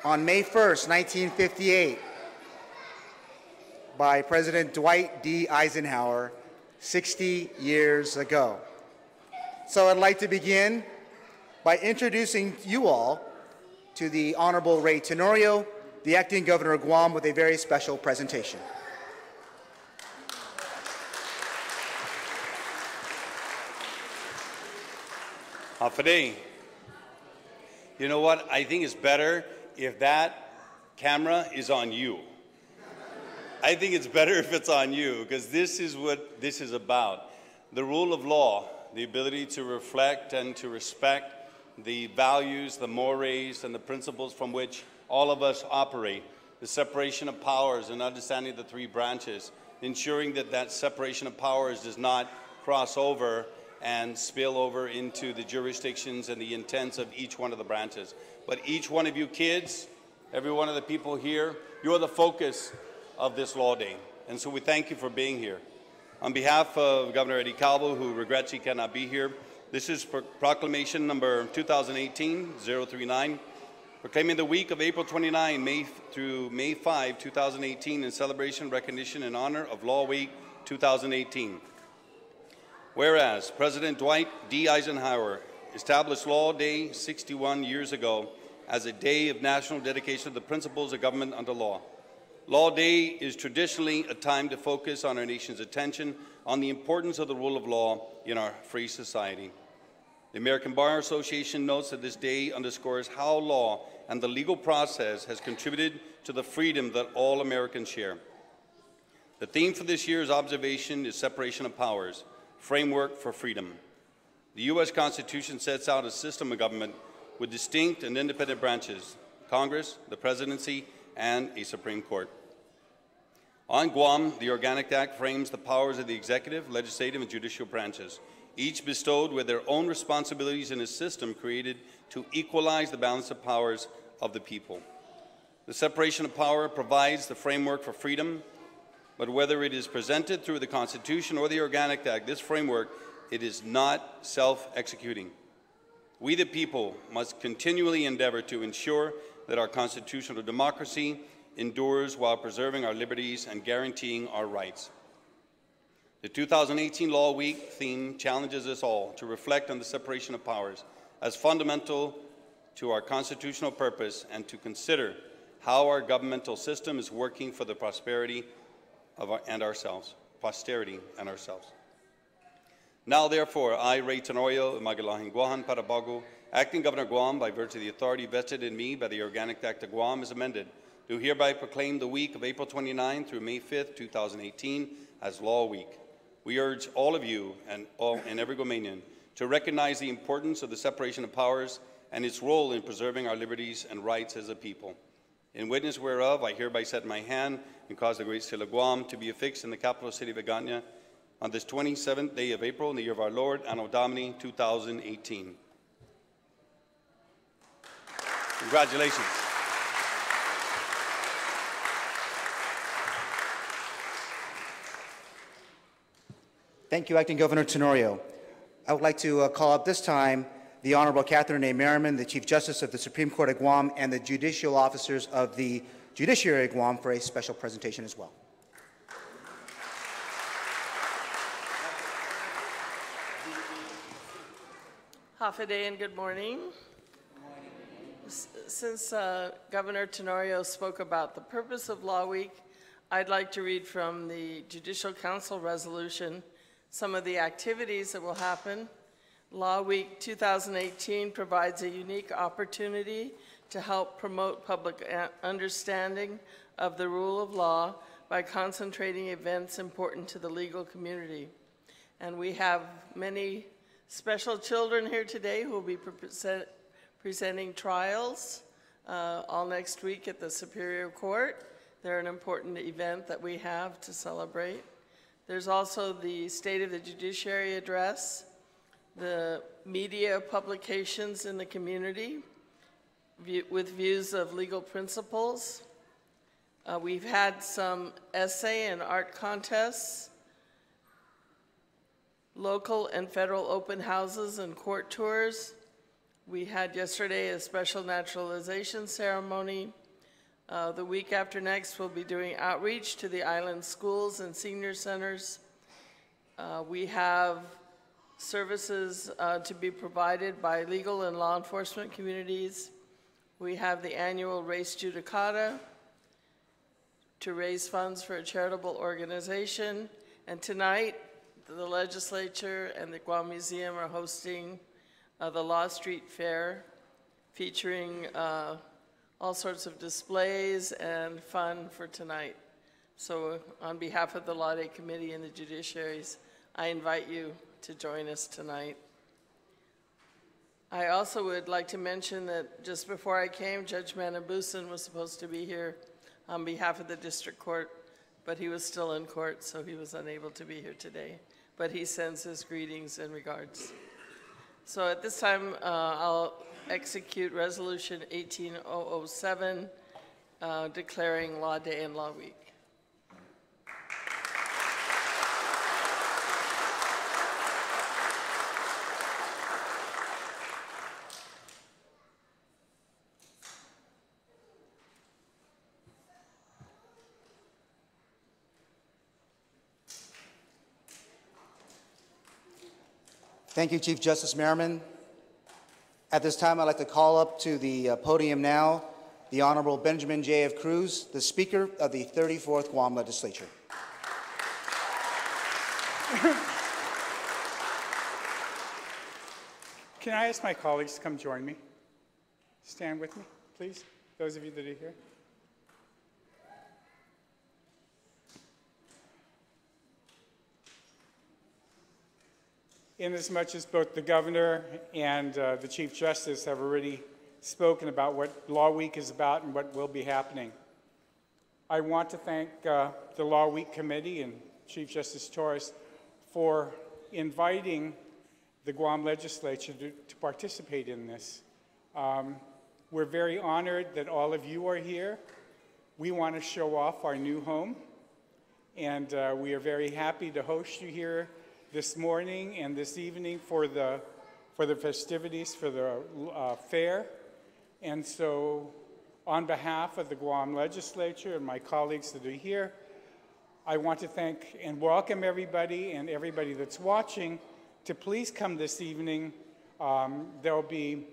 on May 1st, 1958, by President Dwight D. Eisenhower 60 years ago. So I'd like to begin by introducing you all to the Honorable Ray Tenorio, the Acting Governor of Guam, with a very special presentation. Hafade. You know what? I think it's better if that camera is on you. I think it's better if it's on you, because this is what this is about. The rule of law, the ability to reflect and to respect the values, the mores, and the principles from which all of us operate, the separation of powers and understanding the three branches, ensuring that that separation of powers does not cross over and spill over into the jurisdictions and the intents of each one of the branches. But each one of you kids, every one of the people here, you're the focus of this law day. And so we thank you for being here. On behalf of Governor Eddie Calvo, who regrets he cannot be here, this is proclamation number 2018-039, proclaiming the week of April 29, May through May 5, 2018, in celebration, recognition, and honor of Law Week 2018. Whereas President Dwight D. Eisenhower established Law Day 61 years ago as a day of national dedication to the principles of government under law. Law Day is traditionally a time to focus on our nation's attention on the importance of the rule of law in our free society. The American Bar Association notes that this day underscores how law and the legal process has contributed to the freedom that all Americans share. The theme for this year's observation is separation of powers, framework for freedom. The U.S. Constitution sets out a system of government with distinct and independent branches: Congress, the presidency, and a Supreme Court. On Guam, the Organic Act frames the powers of the executive, legislative, and judicial branches, each bestowed with their own responsibilities in a system created to equalize the balance of powers of the people. The separation of power provides the framework for freedom, but whether it is presented through the Constitution or the Organic Act, this framework, it is not self-executing. We, the people, must continually endeavor to ensure that our constitutional democracy endures while preserving our liberties and guaranteeing our rights. The 2018 Law Week theme challenges us all to reflect on the separation of powers as fundamental to our constitutional purpose and to consider how our governmental system is working for the posterity and ourselves. Now, therefore, I, Ray Tenorio, Magalahin Guahan Parabago, Acting Governor of Guam, by virtue of the authority vested in me by the Organic Act of Guam as amended, do hereby proclaim the week of April 29 through May 5, 2018 as Law Week. We urge all of you and every Guamanian to recognize the importance of the separation of powers and its role in preserving our liberties and rights as a people. In witness whereof, I hereby set my hand and cause the great seal of Guam to be affixed in the capital city of Agana on this 27th day of April in the year of our Lord, Anno Domini 2018. Congratulations. Thank you, Acting Governor Tenorio. I would like to call up this time the Honorable Catherine A. Merriman, the Chief Justice of the Supreme Court of Guam, and the judicial officers of the Judiciary of Guam for a special presentation as well. Hafaday and good morning. Since Governor Tenorio spoke about the purpose of Law Week, I'd like to read from the Judicial Council resolution some of the activities that will happen. Law Week 2018 provides a unique opportunity to help promote public understanding of the rule of law by concentrating events important to the legal community. And we have many special children here today who will be presenting trials all next week at the Superior Court. They're an important event that we have to celebrate. There's also the State of the Judiciary address, the media publications in the community with views of legal principles. We've had some essay and art contests, local and federal open houses and court tours, We had yesterday a special naturalization ceremony. The week after next, we'll be doing outreach to the island schools and senior centers. We have services to be provided by legal and law enforcement communities. We have the annual Race Judicata to raise funds for a charitable organization. And tonight, the legislature and the Guam Museum are hosting the Law Street Fair, featuring all sorts of displays and fun for tonight. So on behalf of the Law Day Committee and the judiciaries, I invite you to join us tonight. I also would like to mention that just before I came, Judge Manabusan was supposed to be here on behalf of the district court, but he was still in court, so he was unable to be here today. But he sends his greetings and regards. So at this time, I'll execute Resolution 18007, declaring Law Day and Law Week. Thank you, Chief Justice Merriman. At this time, I'd like to call up to the podium now the Honorable Benjamin J.F. Cruz, the Speaker of the 34th Guam Legislature. Can I ask my colleagues to come join me? Stand with me, please, those of you that are here. Inasmuch as both the governor and the Chief Justice have already spoken about what Law Week is about and what will be happening, I want to thank the Law Week Committee and Chief Justice Torres for inviting the Guam Legislature to participate in this. We're very honored that all of you are here. We want to show off our new home, and we are very happy to host you here this morning and this evening for the festivities for the fair. And so on behalf of the Guam Legislature and my colleagues that are here, I want to thank and welcome everybody and everybody that's watching to please come this evening. There'll be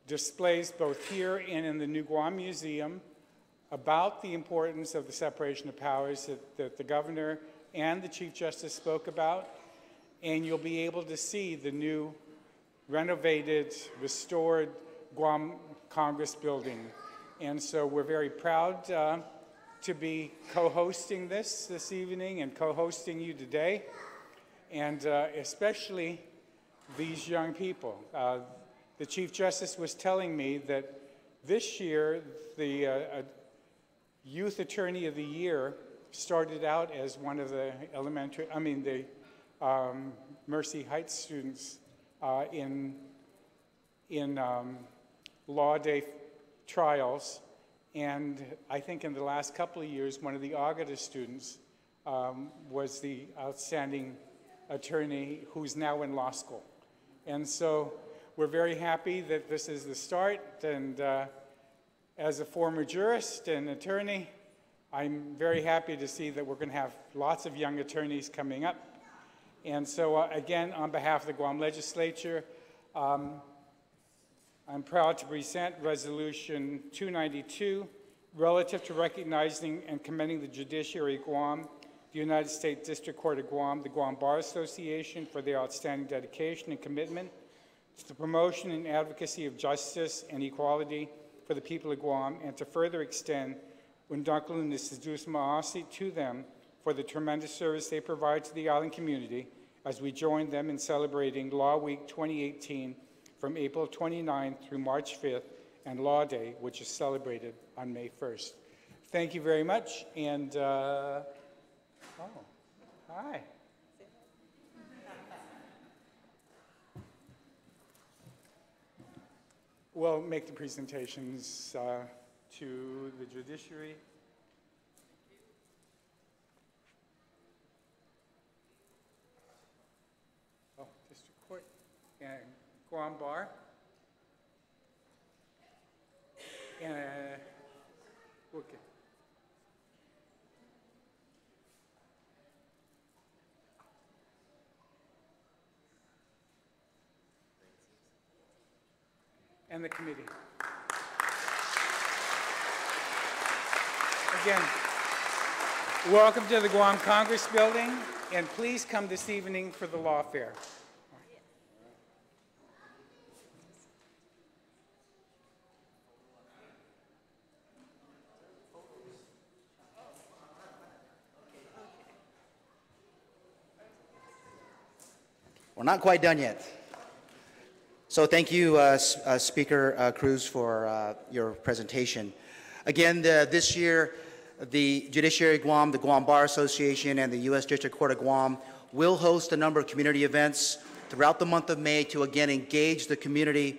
displays both here and in the New Guam Museum about the importance of the separation of powers that the governor and the Chief Justice spoke about. And you'll be able to see the new renovated, restored Guam Congress building. And so we're very proud to be co-hosting this evening and co-hosting you today, and especially these young people. The Chief Justice was telling me that this year the Youth Attorney of the Year started out as one of the Mercy Heights students in Law Day trials, and I think in the last couple of years, one of the Agata students was the outstanding attorney who's now in law school. And so we're very happy that this is the start, and as a former jurist and attorney, I'm very happy to see that we're going to have lots of young attorneys coming up. And so, again, on behalf of the Guam Legislature, I'm proud to present Resolution 292, relative to recognizing and commending the Judiciary of Guam, the United States District Court of Guam, the Guam Bar Association for their outstanding dedication and commitment to the promotion and advocacy of justice and equality for the people of Guam, and to further extend Undunkalun Nisudusmaasi to them for the tremendous service they provide to the island community as we join them in celebrating Law Week 2018 from April 29th through March 5th, and Law Day, which is celebrated on May 1st. Thank you very much, and hi. We'll make the presentations to the Judiciary. District Court and Guam Bar. Okay. And the committee. Again, welcome to the Guam Congress Building, and please come this evening for the Law Fair. We're not quite done yet. So thank you, Speaker Cruz, for your presentation. Again, this year, the Judiciary Guam, the Guam Bar Association, and the U.S. District Court of Guam will host a number of community events throughout the month of May to again engage the community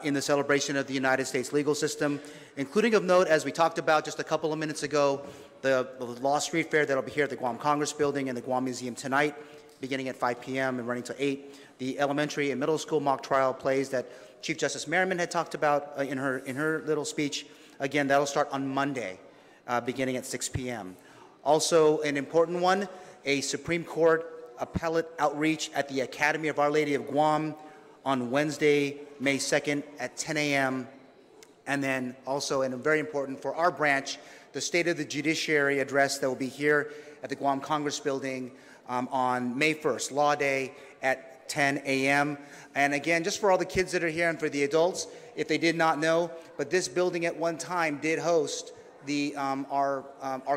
in the celebration of the United States legal system, including of note, as we talked about just a couple of minutes ago, the Law Street Fair that will be here at the Guam Congress Building and the Guam Museum tonight, beginning at 5 p.m. and running till 8. The elementary and middle school mock trial plays that Chief Justice Merriman had talked about in her little speech. Again, that'll start on Monday, beginning at 6 p.m. Also, an important one, a Supreme Court appellate outreach at the Academy of Our Lady of Guam on Wednesday, May 2nd at 10 a.m. And then also, and very important for our branch, the State of the Judiciary address that will be here at the Guam Congress Building on May 1st, Law Day at 10 a.m. And again, just for all the kids that are here and for the adults, if they did not know, but this building at one time did host our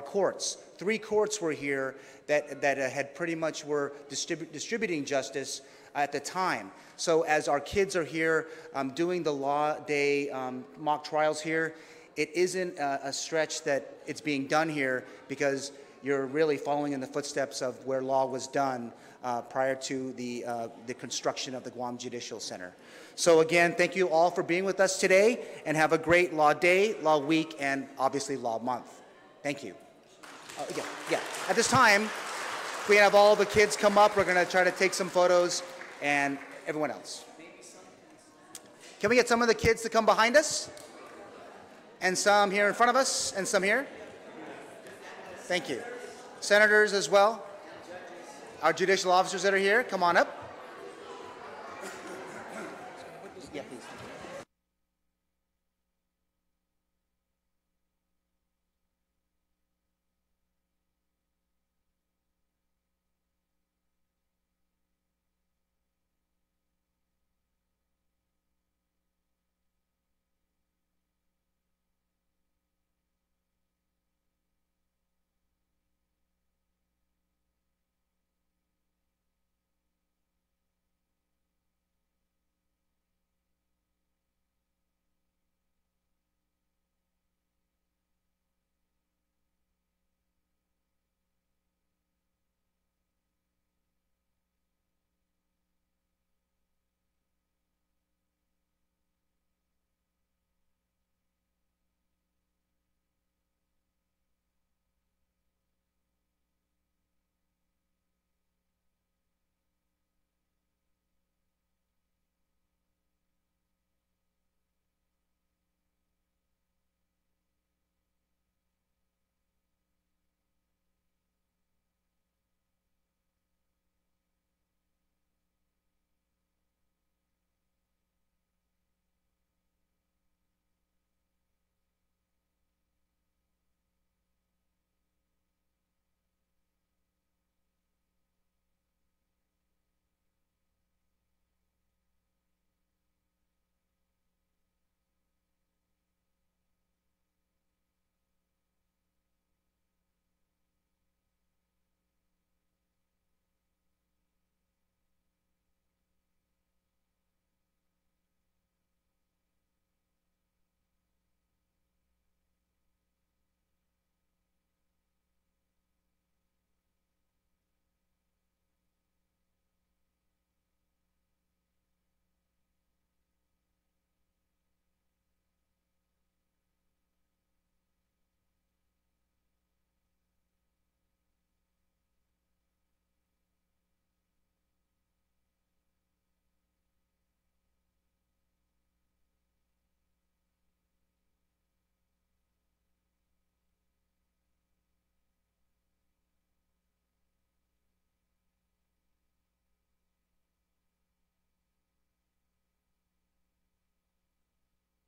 courts. 3 courts were here that had pretty much were distributing justice at the time. So as our kids are here doing the Law Day mock trials here, it isn't a stretch that it's being done here because you're really following in the footsteps of where law was done prior to the construction of the Guam Judicial Center. So again, thank you all for being with us today, and have a great Law Day, Law Week, and obviously Law Month. Thank you. Yeah. At this time, if we have all the kids come up, we're going to try to take some photos, and everyone else. Can we get some of the kids to come behind us? And some here in front of us, and some here? Thank you. Senators as well. Our judicial officers that are here, come on up.